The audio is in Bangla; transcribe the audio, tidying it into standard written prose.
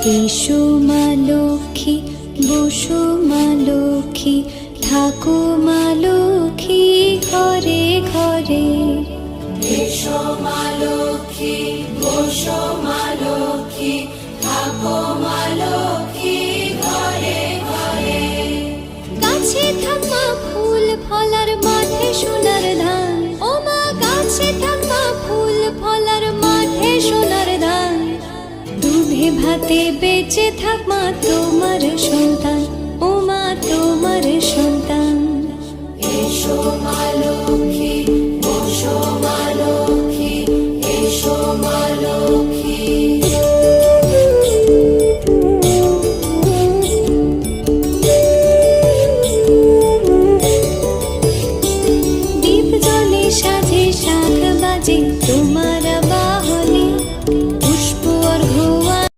এসো মা লক্ষ্মী, বসো মা লক্ষ্মী, থাকো মা লক্ষ্মী ঘরে ঘরে। এসো মা লক্ষ্মী, বসো মা লক্ষ্মী, থাকো মা লক্ষ্মী ঘরে ঘরে। গাছে থাক মা ফুল ফলার, মাঠে সোনার ধান। ও মা গাছে থাক মা ফুল ফলার, মাঠে সোনার ধান। দুধে ভাতে বেঁচে থাক মা তোমার সন্তান, ও মা তোমার সন্তান। এসো মা লক্ষ্মী, বসো মা লক্ষ্মী,